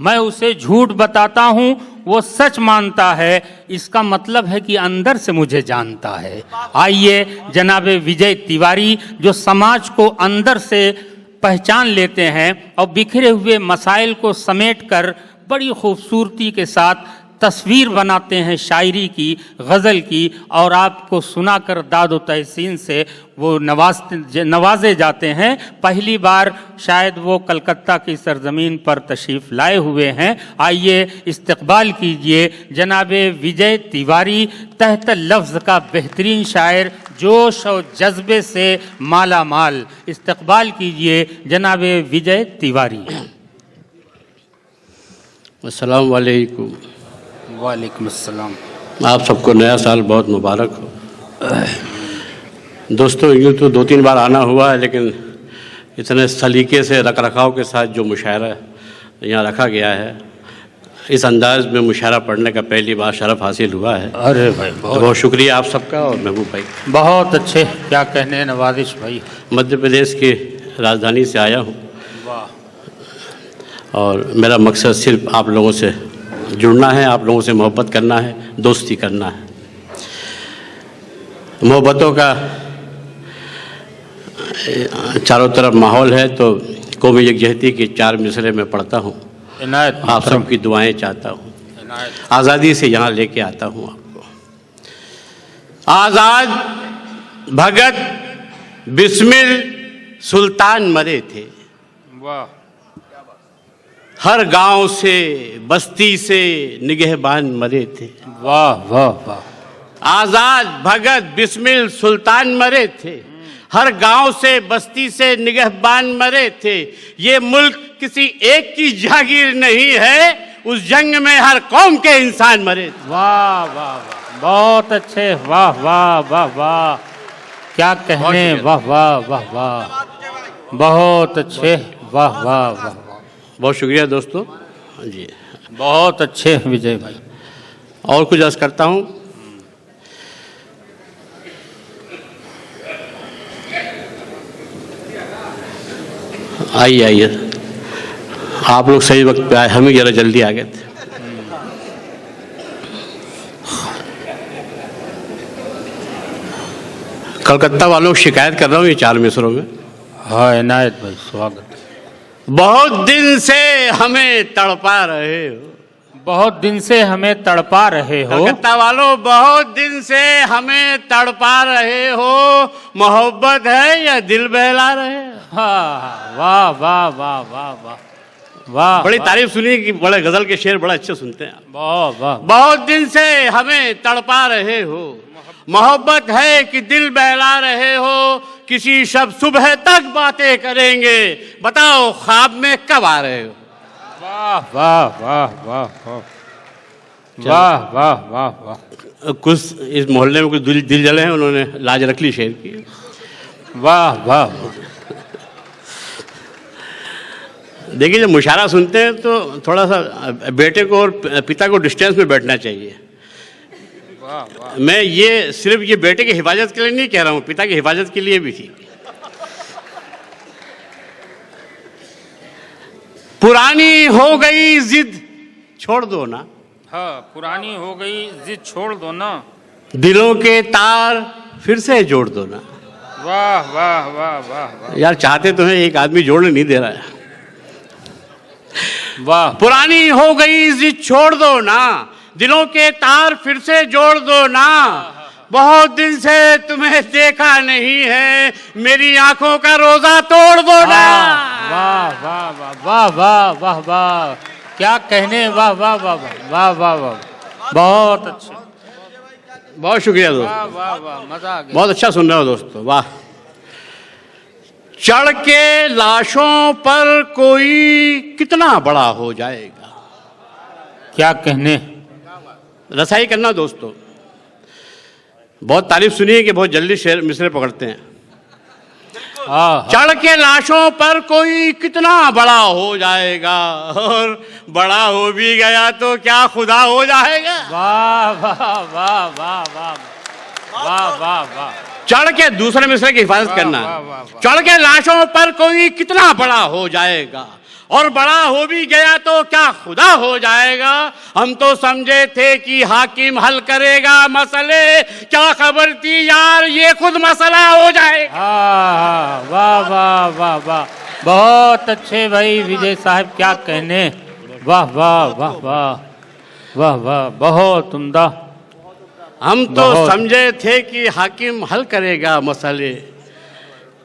मैं उसे झूठ बताता हूँ, वो सच मानता है। इसका मतलब है कि अंदर से मुझे जानता है। आइए जनाब विजय तिवारी, जो समाज को अंदर से पहचान लेते हैं और बिखरे हुए मसाइल को समेटकर बड़ी खूबसूरती के साथ तस्वीर बनाते हैं शायरी की, गज़ल की, और आपको सुनाकर दादो तहसीन से वो नवाजे जाते हैं। पहली बार शायद वो कलकत्ता की सरजमीन पर तशरीफ़ लाए हुए हैं। आइए इस्तकबाल कीजिए जनाबे विजय तिवारी, तहत लफ्ज़ का बेहतरीन शायर, जोश और जज्बे से माला माल। इस्तकबाल कीजिए जनाबे विजय तिवारी। अस्सलाम वालेकुम। वालेकुम अस्सलाम। आप सबको नया साल बहुत मुबारक हो। दोस्तों, यूँ तो 2-3 बार आना हुआ है, लेकिन इतने सलीके से रख रखाव के साथ जो मुशायरा यहाँ रखा गया है, इस अंदाज में मुशायरा पढ़ने का पहली बार शरफ़ हासिल हुआ है। अरे भाई बहुत शुक्रिया आप सबका। और महबूब भाई बहुत अच्छे, क्या कहने नवाजिश भाई। मध्य प्रदेश की राजधानी से आया हूँ और मेरा मकसद सिर्फ आप लोगों से जुड़ना है, आप लोगों से मोहब्बत करना है, दोस्ती करना है। मोहब्बतों का चारों तरफ माहौल है, तो कौमी यकजहती के 4 मिसरे में पढ़ता हूँ। आप सबकी दुआएं चाहता हूँ। आज़ादी से यहाँ लेके आता हूँ आपको। आज़ाद भगत बिस्मिल सुल्तान मरे थे, वाह। हर गांव से बस्ती से निगहबान मरे थे। वाह वाह वाह। आज़ाद भगत बिस्मिल सुल्तान मरे थे, हर गांव से बस्ती से निगहबान मरे थे। ये मुल्क किसी एक की जागीर नहीं है, उस जंग में हर कौम के इंसान मरे थे। वाह वाह वाह, बहुत अच्छे। वाह वाह वाह वाह, क्या कहने। वाह वाह वाह वाह, बहुत अच्छे। वाह वाह वाह, बहुत शुक्रिया दोस्तों जी, बहुत अच्छे विजय भाई। और कुछ अर्ज़ करता हूँ। आइए आइए, आप लोग सही वक्त पे आए, हम ही ज़रा जल्दी आ गए थे। कलकत्ता वालों को शिकायत कर रहा हूँ ये 4 मिसरों में। हाँ इनायत भाई, स्वागत। बहुत दिन से हमें तड़पा रहे हो, बहुत दिन से हमें तड़पा रहे हो। कलकत्ता वालों, बहुत दिन से हमें तड़पा रहे हो। मोहब्बत है या दिल बहला रहे हो? हाँ, वाह वाह वाह वाह वाह वाह। बड़ी तारीफ सुनी कि बड़े गजल के शेर बड़ा अच्छे सुनते हैं। वाह वाह। बहुत दिन से हमें तड़पा रहे हो, मोहब्बत है कि दिल बहला रहे हो। किसी शब सुबह तक बातें करेंगे, बताओ ख्वाब में कब आ रहे हो? वाह वाह वाह वाह वाह वाह वाह वाह। कुछ इस मोहल्ले में कुछ दिल जले हैं, उन्होंने लाज रख ली शेर की। वाह वाह। देखिए, जब मुशायरा सुनते हैं तो थोड़ा सा बेटे को और पिता को डिस्टेंस में बैठना चाहिए। मैं ये सिर्फ ये बेटे की हिफाजत के लिए नहीं कह रहा हूँ, पिता की हिफाजत के लिए भी थी। पुरानी हो गई जिद छोड़ दो ना। हाँ, पुरानी हो गई जिद छोड़ दो ना। दिलों के तार फिर से जोड़ दो ना। वाह वाह वाह वाह। यार चाहते तो हैं, एक आदमी जोड़ने नहीं दे रहा है। वाह। पुरानी हो गई जिद छोड़ दो ना, दिलों के तार फिर से जोड़ दो ना। बहुत दिन से तुम्हें देखा नहीं है, मेरी आंखों का रोजा तोड़ दो ना। वाह वाह वाह वाह वाह वाह वाह, क्या कहने। वाह वाह वाह वाह वाह वाह, बहुत अच्छे। बहुत शुक्रिया दोस्त। वाह वाह वाह, मजा आ गया। बहुत अच्छा सुन रहे हो दोस्तों, वाह। चढ़ के लाशों पर कोई कितना बड़ा हो जाएगा। क्या कहने। रसाई करना दोस्तों। बहुत तारीफ सुनी है कि बहुत जल्दी शेर मिसरे पकड़ते हैं। चढ़ के लाशों पर कोई कितना बड़ा हो जाएगा, और बड़ा हो भी गया तो क्या खुदा हो जाएगा। वाह वाह वाह वाह वाह वाह वाह वाह। चढ़ के दूसरे मिसरे की हिफाजत करना। चढ़ के लाशों पर कोई कितना बड़ा हो जाएगा, और बड़ा हो भी गया तो क्या खुदा हो जाएगा। हम तो समझे थे कि हाकिम हल करेगा मसले, क्या खबर थी यार ये खुद मसला हो जाएगा। हाँ, वाह वाह वाह वाह, बहुत अच्छे भाई विजय साहब, क्या कहने, वाह वाह वाह वाह वाह वाह, बहुत उम्दा। हम तो समझे थे कि हाकिम हल करेगा मसले,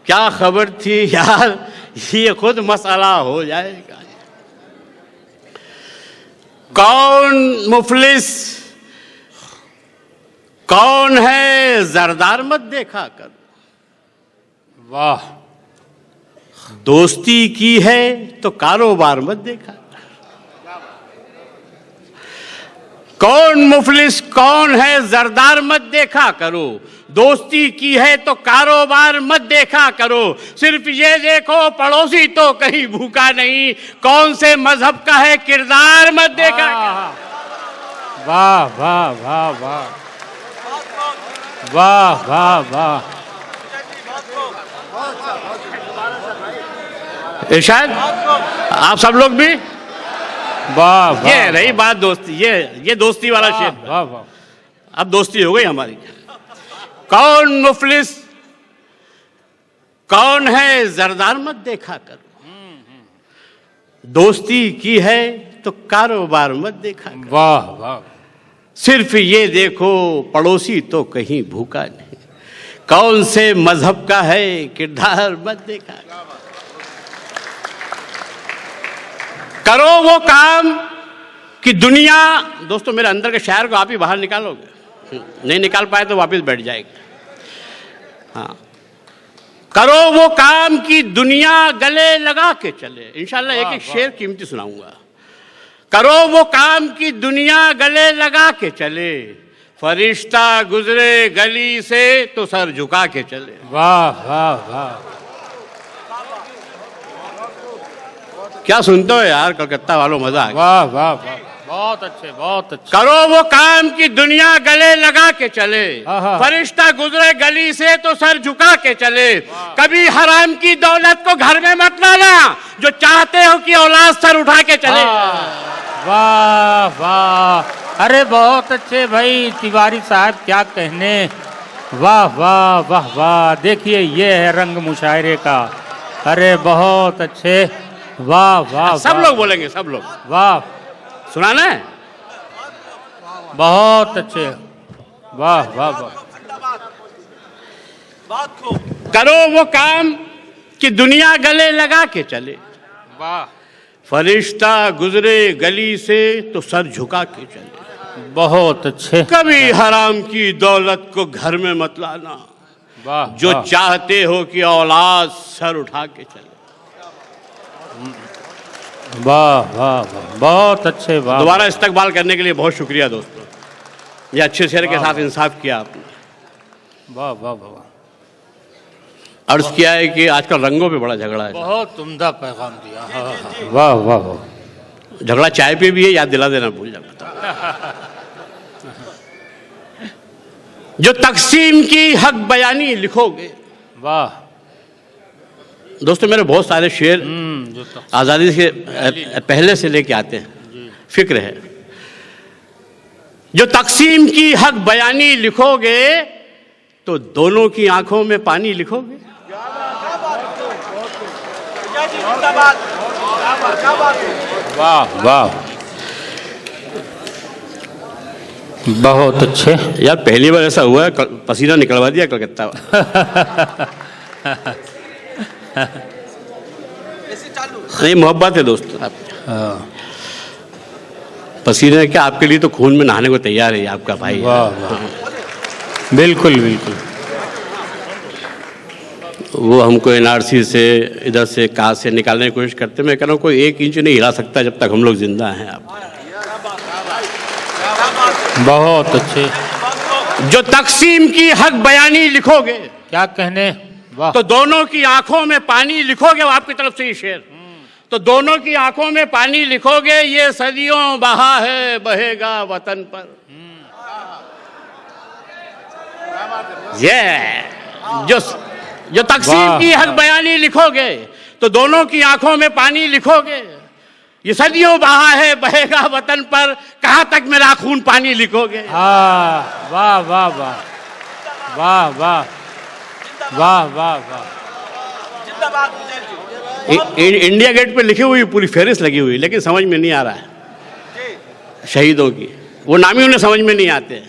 क्या खबर थी यार ये खुद मसला हो जाएगा। कौन मुफलिस कौन है जरदार मत देखा कर, वाह, दोस्ती की है तो कारोबार मत देखा। कौन मुफलिस कौन है जरदार मत देखा करो, दोस्ती की है तो कारोबार मत देखा करो। सिर्फ ये देखो पड़ोसी तो कहीं भूखा नहीं, कौन से मजहब का है किरदार मत देखा करो। वाह वाह वाह वाह वाह वाह वाह, इरशाद आप सब लोग भी, वाह वाह, ये रही बात दोस्ती, ये दोस्ती वाला शेर। वाह वाह, अब दोस्ती हो गई हमारी। कौन मुफलिस कौन है जरदार मत देखा करो, दोस्ती की है तो कारोबार मत देखा करो। वाह वाह, सिर्फ ये देखो पड़ोसी तो कहीं भूखा नहीं, कौन से मजहब का है किरदार मत देखा करो। वो काम कि दुनिया, दोस्तों मेरे अंदर के शायर को आप ही बाहर निकालोगे, नहीं निकाल पाए तो वापस बैठ जाएगा। हाँ, करो वो काम कि दुनिया गले लगा के चले। इंशाल्लाह एक एक शेर कीमती सुनाऊंगा। करो वो काम कि दुनिया गले लगा के चले, फरिश्ता गुजरे गली से तो सर झुका के चले। वाह वाह वाह, क्या सुनते हो यार कलकत्ता वालों, मजा आ गया। वाह वाह वाह, बहुत अच्छे बहुत अच्छे। करो वो काम कि दुनिया गले लगा के चले, हाँ। फरिश्ता गुजरे गली से तो सर झुका के चले। कभी हराम की दौलत को घर में मत लाना, जो चाहते हो कि औलाद सर उठा के चले। वाह वाह, अरे बहुत अच्छे भाई तिवारी साहब, क्या कहने, वाह वाह वाह वाह। देखिए ये है रंग मुशायरे का, अरे बहुत अच्छे, वाह वाह, सब लोग बोलेंगे, सब लोग, वाह, सुनाना है, बहुत अच्छे, वाह वाह वाह। करो वो काम कि दुनिया गले लगा के चले, वाह, फरिश्ता गुजरे गली से तो सर झुका के चले। बहुत अच्छे। कभी हराम की दौलत को घर में मत लाना, वाह, जो वाह, चाहते हो कि औलाद सर उठा के चले। वाह वाह वाह, बहुत अच्छे, वाह। दोबारा इस्तकबाल करने के लिए बहुत शुक्रिया दोस्तों, ये अच्छे शेर के साथ इंसाफ किया आपने। वाह वाह वाह, अर्ज किया है कि आजकल रंगों पे बड़ा झगड़ा है। बहुत उम्दा पैगाम दिया। हाँ, हाँ, वाह वाह वाह, झगड़ा चाय पे भी है, याद दिला देना भूल जाता। जो तकसीम की हक बयानी लिखोगे, वाह, दोस्तों मेरे बहुत सारे शेर जो तो आज़ादी से पहले से लेके आते हैं, फिक्र है। जो तकसीम की हक बयानी लिखोगे तो दोनों की आंखों में पानी लिखोगे। वाह वाह, बहुत अच्छे। यार पहली बार ऐसा हुआ है, पसीना निकलवा दिया कलकत्ता। नहीं मोहब्बत है दोस्तों, पसीने क्या आपके लिए तो खून में नहाने को तैयार है आपका भाई। वाह वाह, बिल्कुल बिल्कुल। वो हमको एनआरसी से इधर से कहाँ से निकालने की कोशिश करते, मैं कह रहा हूँ कोई 1 इंच नहीं हिला सकता जब तक हम लोग जिंदा हैं। आप बहुत अच्छे। जो तकसीम की हक बयानी लिखोगे, क्या कहने, वाह, तो दोनों की आंखों में पानी लिखोगे। वो आपकी तरफ से ये शेर, तो दोनों की आंखों में पानी लिखोगे। ये सदियों बहा है बहेगा वतन पर। ये जो तकसीम की हक बयानी लिखोगे तो दोनों की आंखों में पानी लिखोगे। ये सदियों बहा है बहेगा वतन पर, कहां तक मेरा खून पानी लिखोगे। हाँ, वाह वाह वाह वाह वाह वाह वाह वाह। इंडिया गेट पे लिखी हुई पूरी फेरिस्त लगी हुई, लेकिन समझ में नहीं आ रहा है शहीदों की, वो नाम ही उन्हें समझ में नहीं आते।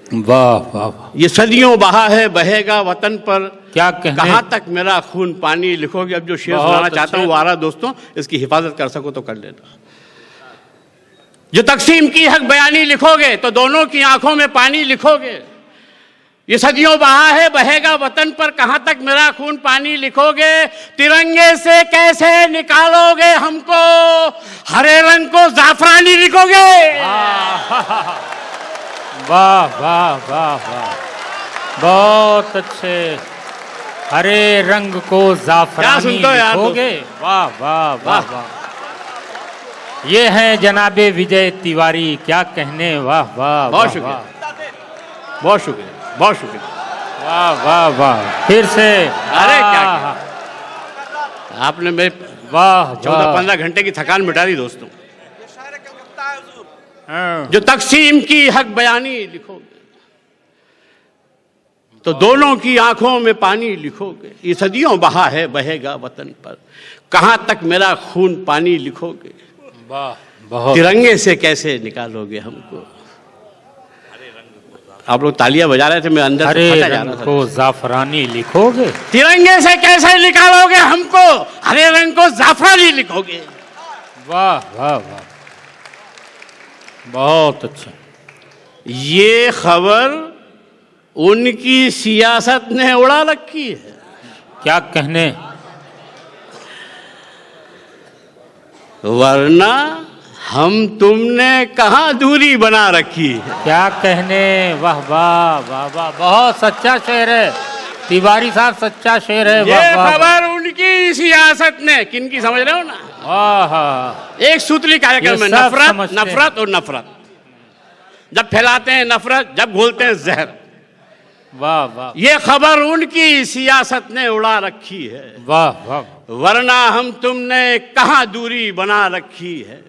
वाह वाह वाह। ये सदियों बहा है बहेगा वतन पर, क्या कहने, कहां तक मेरा खून पानी लिखोगे। अब जो शेर सुनाना चाहता हूं वो आ रहा दोस्तों, इसकी हिफाजत कर सको तो कर लेना। जो तकसीम की हक बयानी लिखोगे तो दोनों की आंखों में पानी लिखोगे। ये सदियों बहा है बहेगा वतन पर, कहां तक मेरा खून पानी लिखोगे। तिरंगे से कैसे निकालोगे हमको, हरे रंग को जाफरानी लिखोगे। वाह वाह वाह वाह, बहुत अच्छे। हरे रंग को जाफरानी लिखोगे। वाह वाह वाह वाह। ये हैं जनाबे विजय तिवारी, क्या कहने। वाह वाह, बहुत शुक्रिया, बहुत शुक्रिया, बहुत शुक्रिया। वाह वाह वाह, फिर से। अरे क्या आपने मेरे वाह 14-15 घंटे की थकान मिटा दी दोस्तों। जो तकसीम की हक बयानी लिखोगे तो दोनों की आंखों में पानी लिखोगे। ये सदियों बहा है बहेगा वतन पर, कहां तक मेरा खून पानी लिखोगे। वाह, बहुत। तिरंगे से कैसे निकालोगे हमको। आप लोग तालियां बजा रहे थे, मैं अंदर हरे से फटा जा रंग रहा था। को जाफरानी लिखोगे। तिरंगे से कैसे निकालोगे हमको, हरे रंग को जाफरानी लिखोगे। वाह वाह वाह, बहुत अच्छा। ये खबर उनकी सियासत ने उड़ा रखी है। क्या कहने, वरना हम तुमने कहां दूरी बना रखी है। क्या कहने। वाह वाह वाह वाह, बहुत सच्चा शेर है तिवारी साहब, सच्चा शेर है। ये वाह वाह, खबर उनकी सियासत ने, किनकी समझ रहे हो ना। वाह, एक सूत्री कार्यक्रम में ये सब नफरत समझते हैं। नफरत और नफरत, जब फैलाते हैं नफरत, जब घोलते हैं जहर। वाह वाह, ये खबर उनकी सियासत ने उड़ा रखी है। वाह वाह, वरना हम तुमने कहां दूरी बना रखी है।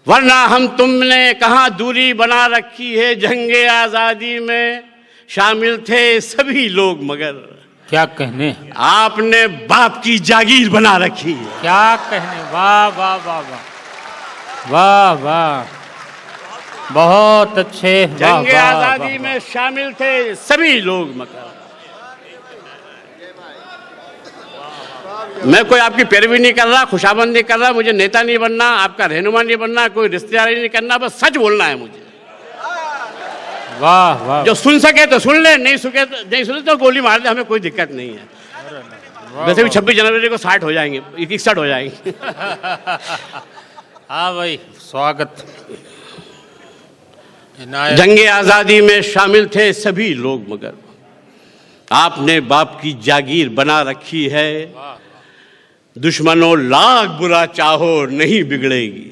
वरना हम तुमने कहां दूरी बना रखी है। जंगे आजादी में शामिल थे सभी लोग, मगर क्या कहने। आपने बाप की जागीर बना रखी है। क्या कहने। वाह वाह वाह वाह वाह वाह, बहुत अच्छे। वाह जंगे वाह आजादी वाह, में शामिल थे सभी लोग, मगर मैं कोई आपकी पैरवी नहीं कर रहा, खुशाबंद नहीं कर रहा। मुझे नेता नहीं बनना, आपका रहनुमा नहीं बनना, कोई रिश्तेदारी नहीं करना, बस सच बोलना है मुझे। वाह वाह, जो सुन सके तो सुन ले, नहीं सुने तो गोली मार दे, हमें कोई दिक्कत नहीं है। वैसे भी 26 जनवरी को 60 हो जाएंगे, 61 हो जाएंगे। हाँ भाई, स्वागत। जंगे आजादी में शामिल थे सभी लोग, मगर आपने बाप की जागीर बना रखी है। दुश्मनों लाख बुरा चाहो नहीं बिगड़ेगी।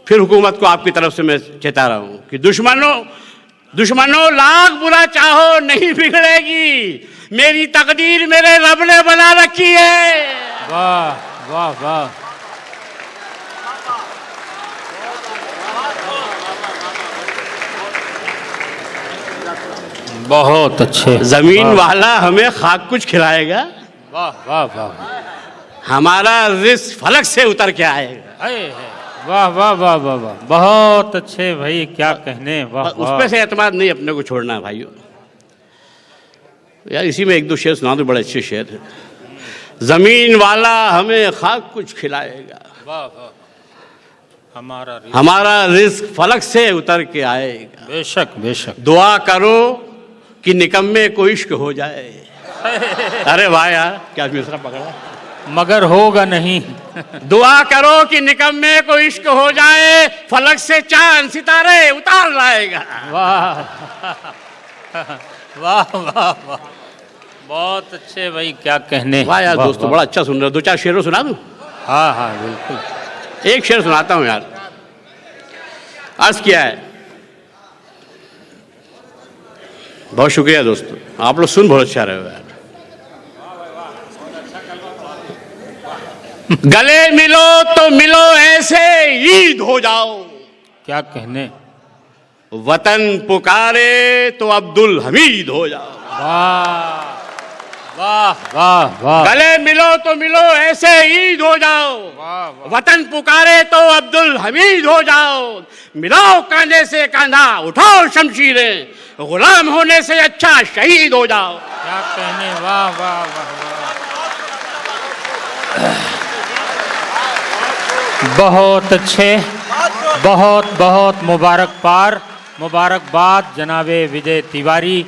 फिर हुकूमत को आपकी तरफ से मैं चेता रहा हूं कि दुश्मनों लाख बुरा चाहो नहीं बिगड़ेगी। मेरी तकदीर मेरे रब ने बना रखी है। वाह वाह वाह, बहुत अच्छे। जमीन वाला हमें खाक कुछ खिलाएगा, वाह वाह वाह, हमारा रिस्क फलक से उतर के आएगा। वाह वाह वाह वाह वाह, बहुत अच्छे भाई, क्या कहने। वाह, उस पे से एतमाद नहीं अपने को छोड़ना है भाइयों। यार इसी में एक दो शेर सुना दो, बड़े अच्छे शेर हैं। जमीन वाला हमें खाक कुछ खिलाएगा, वाह वाह, हमारा रिस्क फलक से उतर के आएगा। बेशक बेशक। दुआ करो कि निकम्मे को इश्क हो जाए। अरे वाह यार, क्या मिसरा पकड़ा। मगर होगा नहीं। दुआ करो कि निकम्मे को इश्क हो जाए, फलक से चांद सितारे उतार लाएगा। वाह वाह वाह वाह, बहुत अच्छे भाई, क्या कहने। वाह यार दोस्तों, बड़ा अच्छा सुन रहे हो। दो चार शेरों सुना दूं? हाँ हाँ बिल्कुल। एक शेर सुनाता हूं यार। अर्ज किया है, बहुत शुक्रिया दोस्तों, आप लोग सुन बहुत अच्छा रहे हो यार। गले मिलो तो मिलो ऐसे ईद हो जाओ, क्या कहने, वतन पुकारे तो अब्दुल हमीद हो जाओ। वाह वाह वाह वाह, गले मिलो तो मिलो ऐसे ईद हो जाओ, वतन पुकारे तो अब्दुल हमीद हो जाओ। मिलाओ कांधे से कांधा, उठाओ शमशीरें, गुलाम होने से अच्छा शहीद हो जाओ। क्या कहने, वाह वाह वाह वाह। बहुत अच्छे, बहुत बहुत मुबारकबाद जनाबे विजय तिवारी।